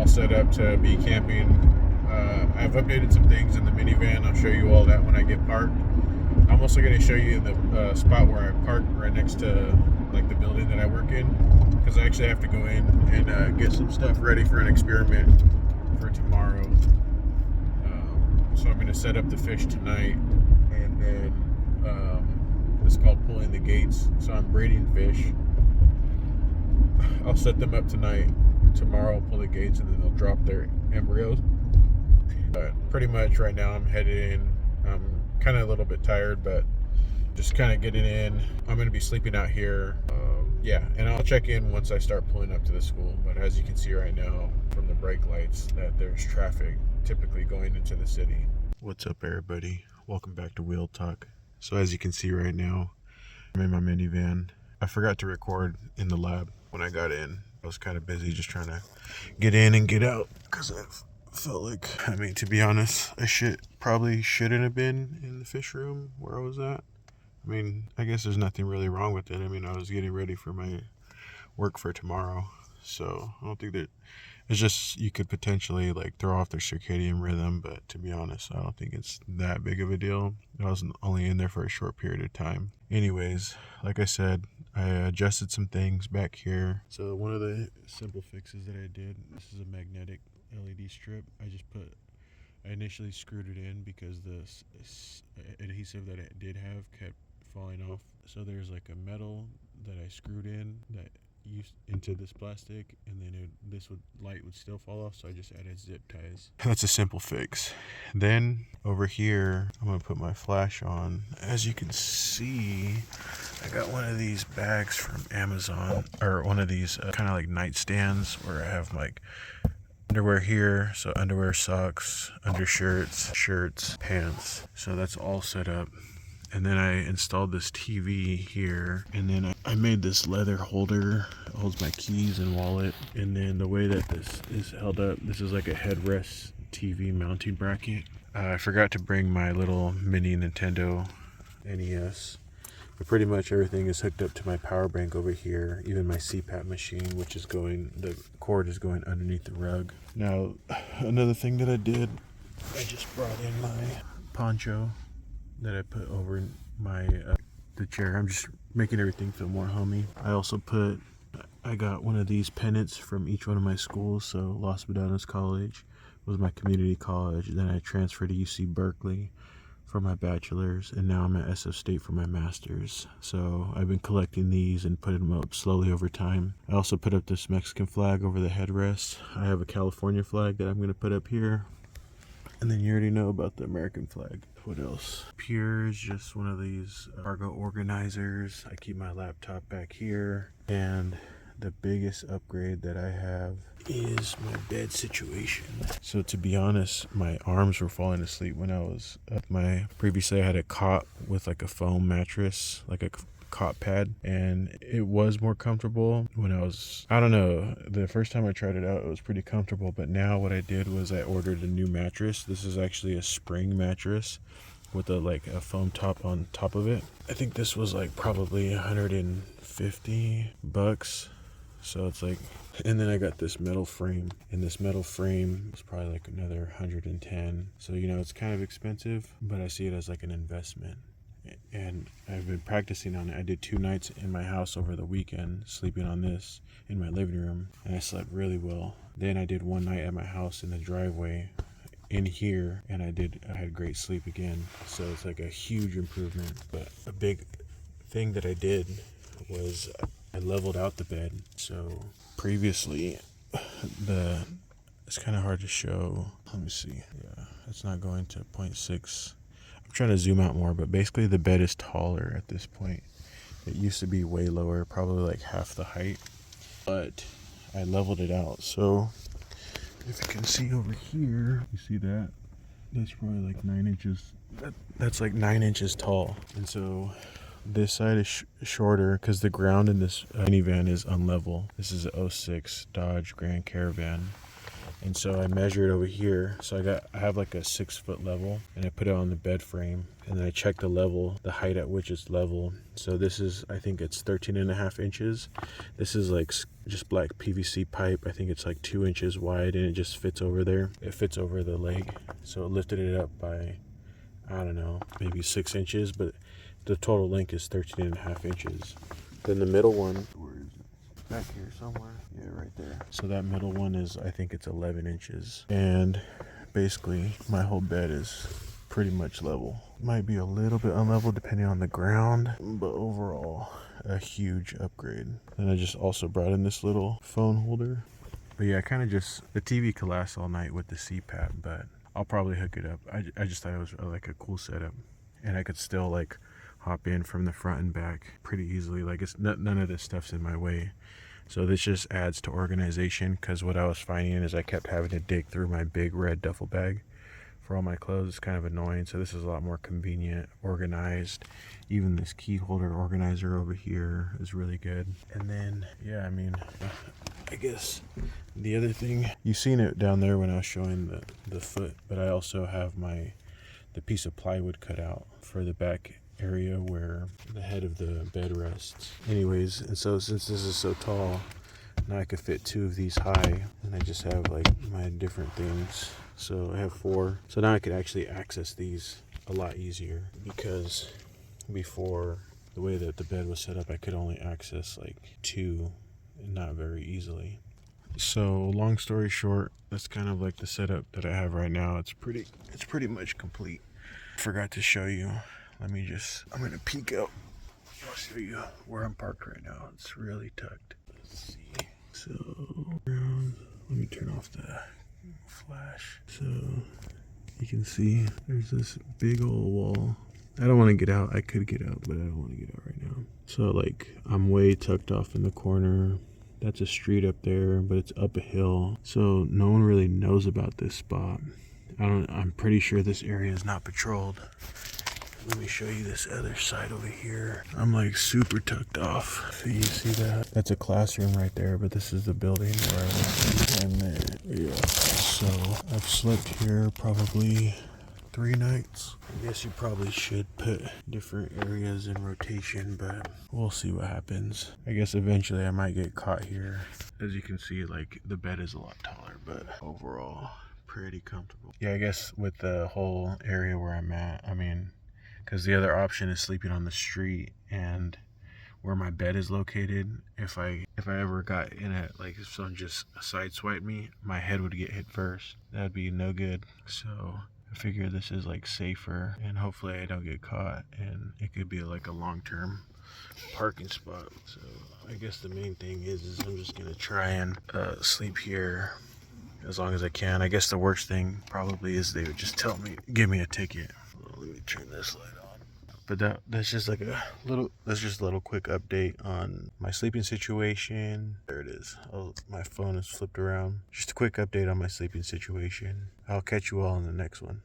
all set up to be camping. I've updated some things in the minivan. I'll show you all that when I get parked. I'm also going to show you the spot where I park right next to like the building that I work in, because I actually have to go in and get some stuff ready for an experiment for tomorrow. So I'm going to set up the fish tonight, and then it's called pulling the gates. So I'm braiding fish. I'll set them up tonight. Tomorrow I'll pull the gates, and then they'll drop their embryos. But pretty much right now I'm headed in. I'm kind of a little bit tired, but just kind of getting in. I'm going to be sleeping out here. Yeah, and I'll check in once I start pulling up to the school. But as you can see right now from the brake lights, that there's traffic typically going into the city. What's up, everybody? Welcome back to Wheel Talk. So as you can see right now, I'm in my minivan. I forgot to record in the lab when I got in. I was kind of busy just trying to get in and get out because I felt like, to be honest, I probably shouldn't have been in the fish room where I was at. I guess there's nothing really wrong with it. I was getting ready for my work for tomorrow. So I don't think that it's just, you could potentially like throw off their circadian rhythm, but to be honest, I don't think it's that big of a deal. I was only in there for a short period of time. Anyways, like I said, I adjusted some things back here. So one of the simple fixes that I did, this is a magnetic LED strip. I initially screwed it in because the adhesive that it did have kept falling off. So there's like a metal that I screwed in that used into this plastic, and then this light would still fall off, so I just added zip ties. That's a simple fix. Then over here I'm gonna put my flash on. As you can see, I got one of these bags from Amazon, or one of these kind of like nightstands where I have like underwear here, so underwear, socks, undershirts, shirts, pants. So that's all set up. And then I installed this TV here, and then I made this leather holder. It holds my keys and wallet. And then the way that this is held up, this is like a headrest TV mounting bracket. I forgot to bring my little mini Nintendo NES. But pretty much everything is hooked up to my power bank over here. Even my CPAP machine, the cord is going underneath the rug. Now, another thing that I did, I just brought in my poncho that I put over my the chair. I'm just making everything feel more homey. I got one of these pennants from each one of my schools. So Los Medanos College was my community college. Then I transferred to UC Berkeley for my bachelor's, and now I'm at SF State for my master's. So I've been collecting these and putting them up slowly over time. I also put up this Mexican flag over the headrest. I have a California flag that I'm going to put up here. And then you already know about the American flag. What else? Here is just one of these cargo organizers. I keep my laptop back here. And the biggest upgrade that I have is my bed situation. So to be honest, my arms were falling asleep when I was up. Previously I had a cot with like a foam mattress, like a cot pad, and it was more comfortable when I don't know, the first time I tried it out, it was pretty comfortable. But now what I did was I ordered a new mattress. This is actually a spring mattress with a foam top on top of it. I think this was like probably $150. So it's like, and then I got this metal frame, and this metal frame was probably like another 110. So it's kind of expensive, but I see it as like an investment. And I've been practicing on it. I did 2 nights in my house over the weekend, sleeping on this in my living room, and I slept really well. Then I did 1 night at my house in the driveway in here, and I had great sleep again. So it's like a huge improvement. But a big thing that I did was I leveled out the bed. So previously, it's kind of hard to show. Let me see. Yeah, it's not going to 0.6. I'm trying to zoom out more, but basically the bed is taller at this point. It used to be way lower, probably like half the height, but I leveled it out. So if you can see over here, you see that? That's probably like 9 inches. That's like 9 inches tall. And so this side is shorter because the ground in this minivan is unlevel. This is a 06 Dodge Grand Caravan. And so I measured over here. So I have like a 6-foot level, and I put it on the bed frame, and then I checked the level, the height at which it's level. So this is, I think it's 13.5 inches. This is like just black PVC pipe. I think it's like 2 inches wide, and it just fits over there. It fits over the leg. So it lifted it up by, I don't know, maybe 6 inches, but the total length is 13.5 inches. Then the middle one, where is it? Back here somewhere. Yeah, right there. So that middle one is, I think it's 11 inches. And basically my whole bed is pretty much level. Might be a little bit unlevel depending on the ground, but overall a huge upgrade. And I just also brought in this little phone holder. But yeah, the TV could last all night with the CPAP, but I'll probably hook it up. I just thought it was like a cool setup, and I could still like hop in from the front and back pretty easily. Like none of this stuff's in my way. So this just adds to organization, because what I was finding is I kept having to dig through my big red duffel bag for all my clothes. It's kind of annoying. So this is a lot more convenient, organized. Even this key holder organizer over here is really good. And then, yeah, I mean, I guess the other thing, you've seen it down there when I was showing the foot, but I also have the piece of plywood cut out for the back area where the head of the bed rests. Anyways, and so since this is so tall, now I could fit 2 of these high, and I just have like my different things. So I have 4. So now I could actually access these a lot easier, because before, the way that the bed was set up, I could only access like 2, and not very easily. So long story short, that's kind of like the setup that I have right now. It's pretty much complete. Forgot to show you. I'm gonna peek out. I'll show you where I'm parked right now. It's really tucked. Let's see. So, let me turn off the flash. So, you can see there's this big old wall. I don't want to get out. I could get out, but I don't want to get out right now. So, like, I'm way tucked off in the corner. That's a street up there, but it's up a hill. So, no one really knows about this spot. I'm pretty sure this area is not patrolled. Let me show you this other side over here. I'm like super tucked off. So you see that? That's a classroom right there, but this is the building where I was. And then, yeah. So I've slept here probably 3 nights. I guess you probably should put different areas in rotation, but we'll see what happens. I guess eventually I might get caught here. As you can see, like, the bed is a lot taller, but overall pretty comfortable. Yeah, I guess with the whole area where I'm at, I mean, because the other option is sleeping on the street, and where my bed is located, if I ever got in it, like if someone just sideswiped me, my head would get hit first. That'd be no good. So I figure this is like safer, and hopefully I don't get caught, and it could be like a long-term parking spot. So I guess the main thing is I'm just gonna try and sleep here as long as I can. I guess the worst thing probably is they would just give me a ticket. Let me turn this light on. But that's just like a little quick update on my sleeping situation. There it is. Oh, my phone is flipped around. Just a quick update on my sleeping situation. I'll catch you all in the next one.